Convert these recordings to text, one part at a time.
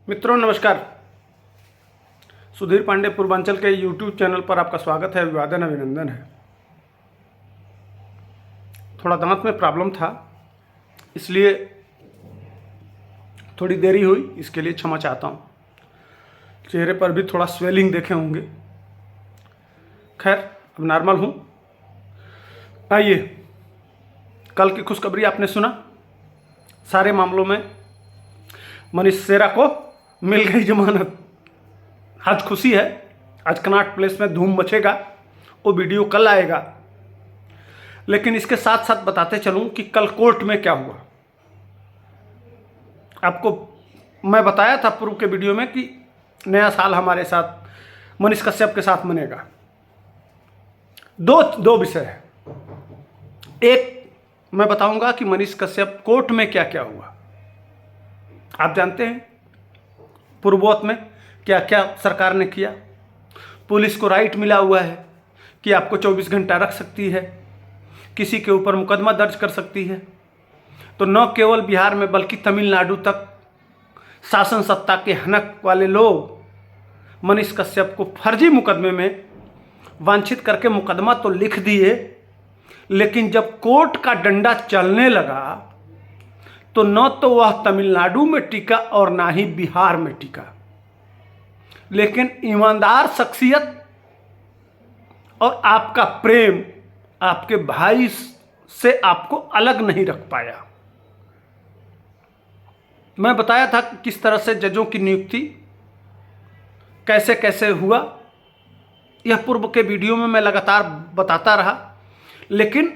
मित्रों नमस्कार। सुधीर पांडे पूर्वांचल के YouTube चैनल पर आपका स्वागत है, अभिवादन अभिनंदन है। थोड़ा दांत में प्रॉब्लम था, इसलिए थोड़ी देरी हुई, इसके लिए क्षमा चाहता हूँ। चेहरे पर भी थोड़ा स्वेलिंग देखे होंगे। खैर, अब नॉर्मल हूँ। आइए, कल की खुशखबरी आपने सुना। सारे मामलों में मनीष सेरा को मिल गई जमानत। आज खुशी है, आज कनॉट प्लेस में धूम मचेगा। वो वीडियो कल आएगा, लेकिन इसके साथ साथ बताते चलूं कि कल कोर्ट में क्या हुआ। आपको मैं बताया था पूर्व के वीडियो में कि नया साल हमारे साथ मनीष कश्यप के साथ मनेगा। दो विषय है। एक, मैं बताऊंगा कि मनीष कश्यप कोर्ट में क्या क्या हुआ। आप जानते हैं पूर्वोत्तर में क्या क्या सरकार ने किया। पुलिस को राइट मिला हुआ है कि आपको 24 घंटा रख सकती है, किसी के ऊपर मुकदमा दर्ज कर सकती है। तो न केवल बिहार में बल्कि तमिलनाडु तक शासन सत्ता के हनक वाले लोग मनीष कश्यप को फर्जी मुकदमे में वांछित करके मुकदमा तो लिख दिए, लेकिन जब कोर्ट का डंडा चलने लगा तो न तो वह तमिलनाडु में टिका और ना ही बिहार में टिका। लेकिन ईमानदार शख्सियत और आपका प्रेम आपके भाई से आपको अलग नहीं रख पाया। मैं बताया था कि किस तरह से जजों की नियुक्ति कैसे कैसे हुआ। यह पूर्व के वीडियो में मैं लगातार बताता रहा, लेकिन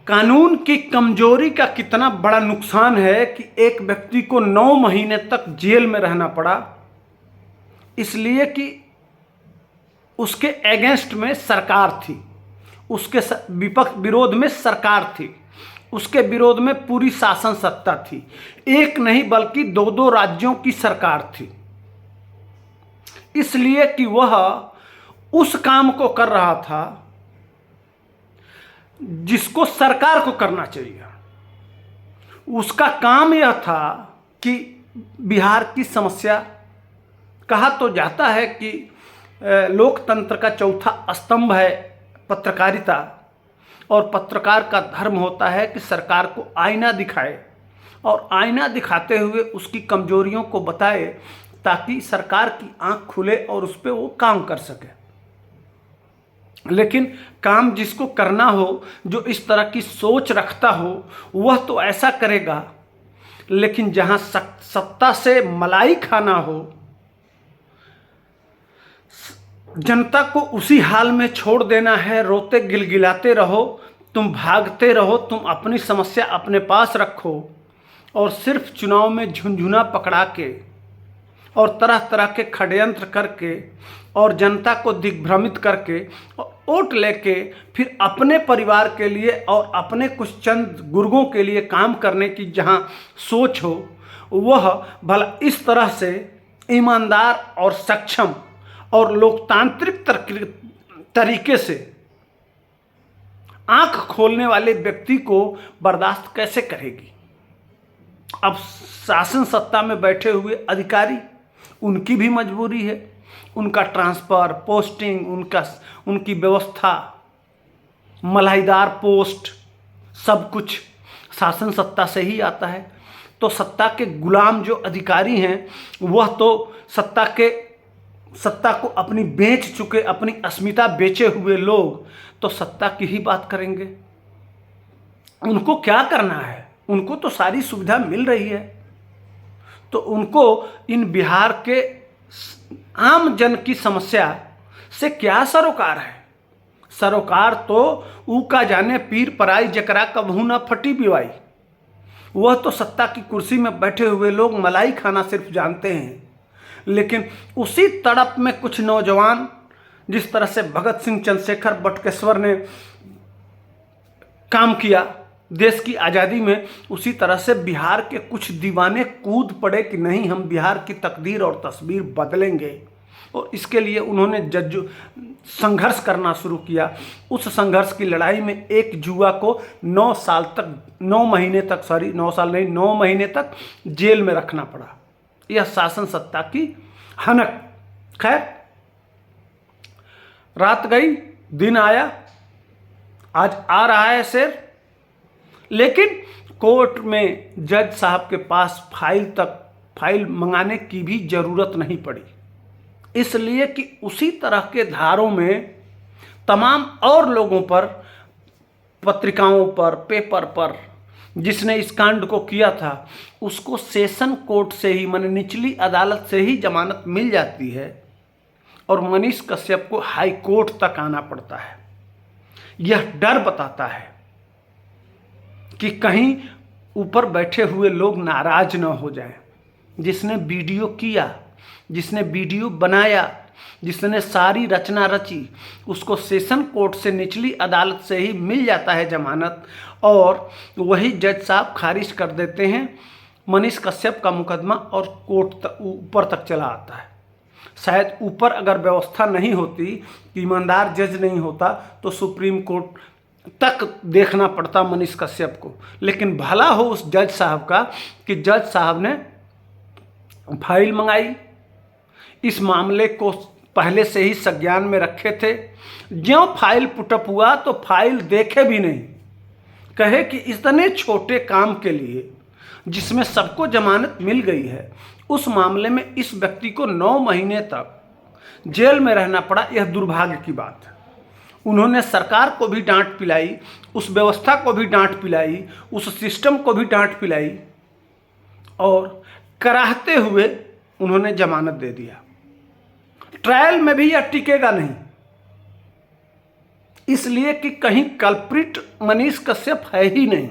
कानून की कमजोरी का कितना बड़ा नुकसान है कि एक व्यक्ति को 9 महीने तक जेल में रहना पड़ा, इसलिए कि उसके अगेंस्ट में सरकार थी, उसके विपक्ष विरोध में सरकार थी, उसके विरोध में पूरी शासन सत्ता थी। एक नहीं बल्कि 2 राज्यों की सरकार थी, इसलिए कि वह उस काम को कर रहा था जिसको सरकार को करना चाहिए। उसका काम यह था कि बिहार की समस्या, कहा तो जाता है कि लोकतंत्र का चौथा स्तंभ है पत्रकारिता, और पत्रकार का धर्म होता है कि सरकार को आईना दिखाए और आईना दिखाते हुए उसकी कमजोरियों को बताए, ताकि सरकार की आंख खुले और उस पर वो काम कर सके। लेकिन काम जिसको करना हो, जो इस तरह की सोच रखता हो, वह तो ऐसा करेगा। लेकिन जहां सत्ता से मलाई खाना हो, जनता को उसी हाल में छोड़ देना है, रोते गिलगिलाते रहो, तुम भागते रहो, तुम अपनी समस्या अपने पास रखो और सिर्फ चुनाव में झुनझुना पकड़ा के और तरह तरह के षड्यंत्र करके और जनता को दिग्भ्रमित करके वोट लेके फिर अपने परिवार के लिए और अपने कुछ चंद गुर्गों के लिए काम करने की जहां सोच हो, वह भला इस तरह से ईमानदार और सक्षम और लोकतांत्रिक तरीके से आंख खोलने वाले व्यक्ति को बर्दाश्त कैसे करेगी। अब शासन सत्ता में बैठे हुए अधिकारी, उनकी भी मजबूरी है, उनका ट्रांसफ़र, पोस्टिंग, उनकी व्यवस्था, मलाईदार पोस्ट, सब कुछ शासन सत्ता से ही आता है। तो सत्ता के गुलाम जो अधिकारी हैं, वह तो सत्ता को अपनी बेच चुके, अपनी अस्मिता बेचे हुए लोग तो सत्ता की ही बात करेंगे। उनको क्या करना है? उनको तो सारी सुविधा मिल रही है, तो उनको इन बिहार के आम जन की समस्या से क्या सरोकार है? सरोकार तो ऊ का जाने पीर पराई जकरा कबहू न फटी बिवाई। वह तो सत्ता की कुर्सी में बैठे हुए लोग मलाई खाना सिर्फ जानते हैं। लेकिन उसी तड़प में कुछ नौजवान, जिस तरह से भगत सिंह, चंद्रशेखर, बटुकेश्वर ने काम किया देश की आज़ादी में, उसी तरह से बिहार के कुछ दीवाने कूद पड़े कि नहीं, हम बिहार की तकदीर और तस्वीर बदलेंगे। और इसके लिए उन्होंने संघर्ष करना शुरू किया। उस संघर्ष की लड़ाई में एक युवा को 9 महीने तक जेल में रखना पड़ा। यह शासन सत्ता की हनक। खैर, रात गई, दिन आया, आज आ रहा है शेर। लेकिन कोर्ट में जज साहब के पास फाइल मंगाने की भी जरूरत नहीं पड़ी, इसलिए कि उसी तरह के धारों में तमाम और लोगों पर, पत्रिकाओं पर, पेपर पर जिसने इस कांड को किया था, उसको सेशन कोर्ट से ही, माने निचली अदालत से ही जमानत मिल जाती है और मनीष कश्यप को हाई कोर्ट तक आना पड़ता है। यह डर बताता है कि कहीं ऊपर बैठे हुए लोग नाराज न हो जाएं। जिसने वीडियो किया, जिसने वीडियो बनाया, जिसने सारी रचना रची, उसको सेशन कोर्ट से, निचली अदालत से ही मिल जाता है जमानत, और वही जज साहब खारिज कर देते हैं। मनीष कश्यप का मुकदमा और कोर्ट ऊपर तक चला आता है। शायद ऊपर अगर व्यवस्था नहीं होती, ईमानदार जज नहीं होता, तो सुप्रीम कोर्ट तक देखना पड़ता मनीष कश्यप को। लेकिन भला हो उस जज साहब का कि जज साहब ने फाइल मंगाई, इस मामले को पहले से ही संज्ञान में रखे थे। ज्यों फाइल पुटअप हुआ तो फाइल देखे भी नहीं, कहे कि इतने छोटे काम के लिए जिसमें सबको जमानत मिल गई है, उस मामले में इस व्यक्ति को 9 महीने तक जेल में रहना पड़ा। यह दुर्भाग्य की बात है। उन्होंने सरकार को भी डांट पिलाई, उस व्यवस्था को भी डांट पिलाई, उस सिस्टम को भी डांट पिलाई, और कराहते हुए उन्होंने जमानत दे दिया। ट्रायल में भी यह टिकेगा नहीं, इसलिए कि कहीं कल्प्रिट मनीष कश्यप है ही नहीं।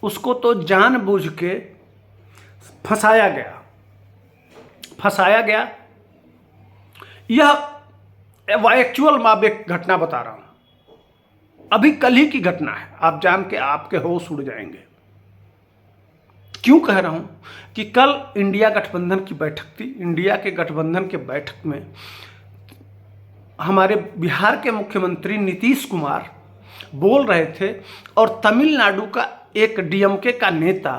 उसको तो जानबूझ के फंसाया गया। यह एक्चुअल मैं एक घटना बता रहा हूं, अभी कल ही की घटना है। आप जान के आपके होश उड़ जाएंगे। क्यों कह रहा हूं कि कल इंडिया गठबंधन की बैठक थी। इंडिया के गठबंधन के बैठक में हमारे बिहार के मुख्यमंत्री नीतीश कुमार बोल रहे थे, और तमिलनाडु का एक डीएमके का नेता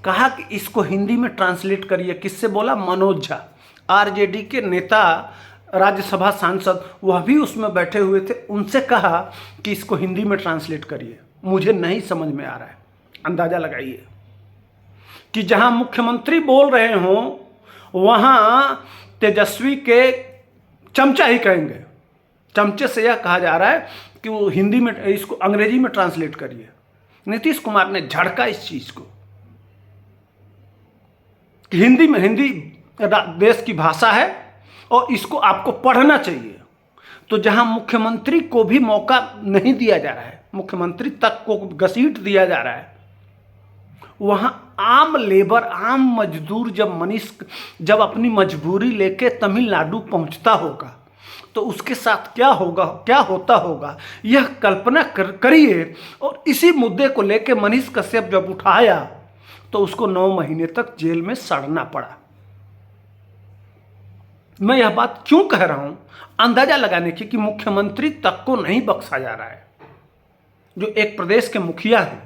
कहा कि इसको हिंदी में ट्रांसलेट करिए। किससे बोला? मनोज झा, आरजेडी के नेता, राज्यसभा सांसद, वह भी उसमें बैठे हुए थे। उनसे कहा कि इसको हिंदी में ट्रांसलेट करिए, मुझे नहीं समझ में आ रहा है। अंदाजा लगाइए कि जहां मुख्यमंत्री बोल रहे हों, वहां तेजस्वी के चमचा ही कहेंगे। चमचे से यह कहा जा रहा है कि वो हिंदी में, इसको अंग्रेजी में ट्रांसलेट करिए। नीतीश कुमार ने झड़का इस चीज को कि हिंदी देश की भाषा है और इसको आपको पढ़ना चाहिए। तो जहां मुख्यमंत्री को भी मौका नहीं दिया जा रहा है, मुख्यमंत्री तक को घसीट दिया जा रहा है, वहां आम लेबर, आम मजदूर जब अपनी मजबूरी लेके तमिलनाडु पहुंचता होगा तो उसके साथ क्या होगा, क्या होता होगा, यह कल्पना करिए। और इसी मुद्दे को लेके मनीष कश्यप जब उठाया तो उसको 9 महीने तक जेल में सड़ना पड़ा। मैं यह बात क्यों कह रहा हूं? अंदाजा लगाने की कि मुख्यमंत्री तक को नहीं बख्शा जा रहा है। जो एक प्रदेश के मुखिया हैं,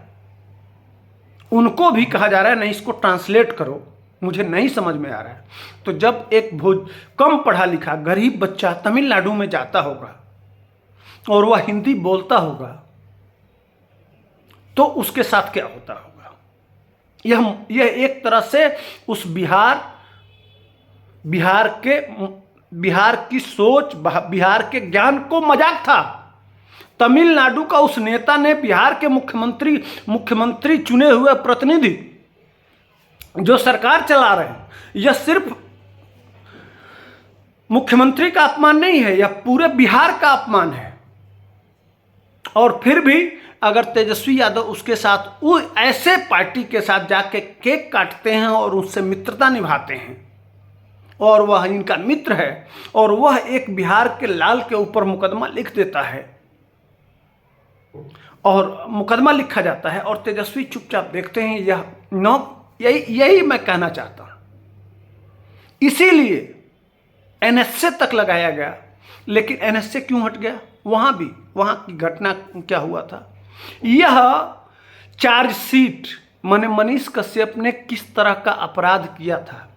उनको भी कहा जा रहा है नहीं, इसको ट्रांसलेट करो, मुझे नहीं समझ में आ रहा है। तो जब एक कम पढ़ा लिखा गरीब बच्चा तमिलनाडु में जाता होगा और वह हिंदी बोलता होगा, तो उसके साथ क्या होता होगा? यह एक तरह से उस बिहार की सोच, बिहार के ज्ञान को मजाक था। तमिलनाडु का उस नेता ने बिहार के मुख्यमंत्री चुने हुए प्रतिनिधि जो सरकार चला रहे हैं, यह सिर्फ मुख्यमंत्री का अपमान नहीं है, यह पूरे बिहार का अपमान है। और फिर भी अगर तेजस्वी यादव उसके साथ, वो ऐसे पार्टी के साथ जाके केक काटते हैं और उससे मित्रता निभाते हैं, और वह इनका मित्र है, और वह एक बिहार के लाल के ऊपर मुकदमा लिख देता है, और मुकदमा लिखा जाता है और तेजस्वी चुपचाप देखते हैं, यही मैं कहना चाहता हूं। इसीलिए एनएसए तक लगाया गया। लेकिन एनएसए क्यों हट गया? वहां की घटना क्या हुआ था? यह चार्जशीट मैंने मनीष कश्यप ने किस तरह का अपराध किया था,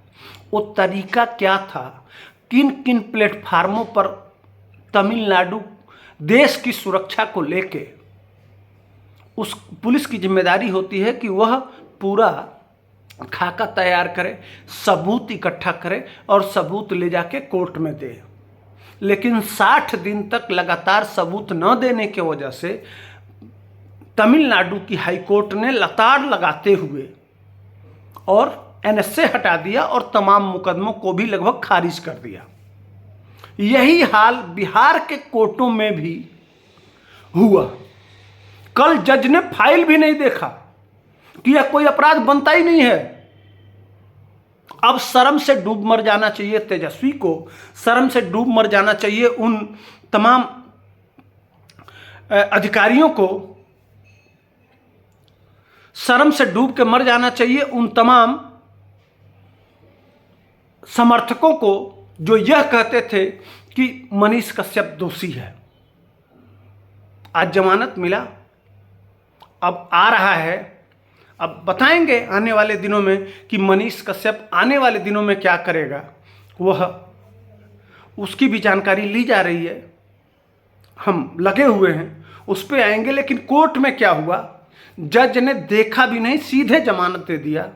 वो तरीका क्या था, किन किन प्लेटफार्मों पर तमिलनाडु देश की सुरक्षा को लेके उस पुलिस की जिम्मेदारी होती है कि वह पूरा खाका तैयार करे, सबूत इकट्ठा करे और सबूत ले जाके कोर्ट में दे। लेकिन 60 दिन तक लगातार सबूत न देने की वजह से तमिलनाडु की हाईकोर्ट ने लताड़ लगाते हुए और एनएसए हटा दिया और तमाम मुकदमों को भी लगभग खारिज कर दिया। यही हाल बिहार के कोर्टों में भी हुआ। कल जज ने फाइल भी नहीं देखा कि यह कोई अपराध बनता ही नहीं है। अब शर्म से डूब मर जाना चाहिए तेजस्वी को, शर्म से डूब मर जाना चाहिए उन तमाम अधिकारियों को, शर्म से डूब के मर जाना चाहिए उन तमाम समर्थकों को जो यह कहते थे कि मनीष कश्यप दोषी है। आज जमानत मिला, अब आ रहा है, अब बताएंगे आने वाले दिनों में कि मनीष कश्यप आने वाले दिनों में क्या करेगा, वह उसकी भी जानकारी ली जा रही है, हम लगे हुए हैं, उस पर आएंगे। लेकिन कोर्ट में क्या हुआ, जज ने देखा भी नहीं, सीधे जमानत दे दिया,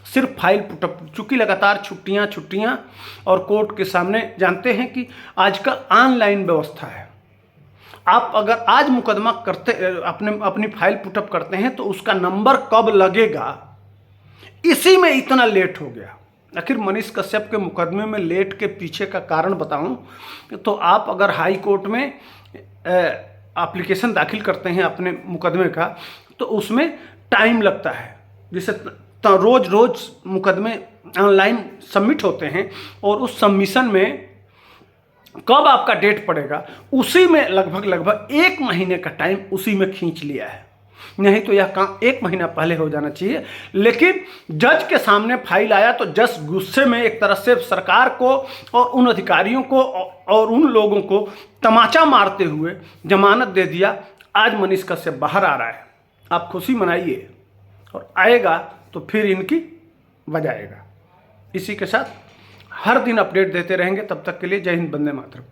सिर्फ फाइल पुटअप। चूंकि लगातार छुट्टियां और कोर्ट के सामने जानते हैं कि आजकल ऑनलाइन व्यवस्था है, आप अगर आज मुकदमा करते अपनी फाइल पुटअप करते हैं तो उसका नंबर कब लगेगा, इसी में इतना लेट हो गया। आखिर मनीष कश्यप के मुकदमे में लेट के पीछे का कारण बताऊं तो आप अगर हाई कोर्ट में एप्लीकेशन दाखिल करते हैं अपने मुकदमे का तो उसमें टाइम लगता है। जैसे तो रोज मुकदमे ऑनलाइन सबमिट होते हैं और उस सबमिशन में कब आपका डेट पड़ेगा, उसी में लगभग 1 महीने का टाइम उसी में खींच लिया है। नहीं तो यह काम 1 महीना पहले हो जाना चाहिए। लेकिन जज के सामने फाइल आया तो जज गुस्से में एक तरह से सरकार को और उन अधिकारियों को और उन लोगों को तमाचा मारते हुए जमानत दे दिया। आज मनीष कश्यप बाहर आ रहा है, आप खुशी मनाइए, और आएगा तो फिर इनकी बजाएगा। इसी के साथ हर दिन अपडेट देते रहेंगे। तब तक के लिए जय हिंद, वंदे मातरम।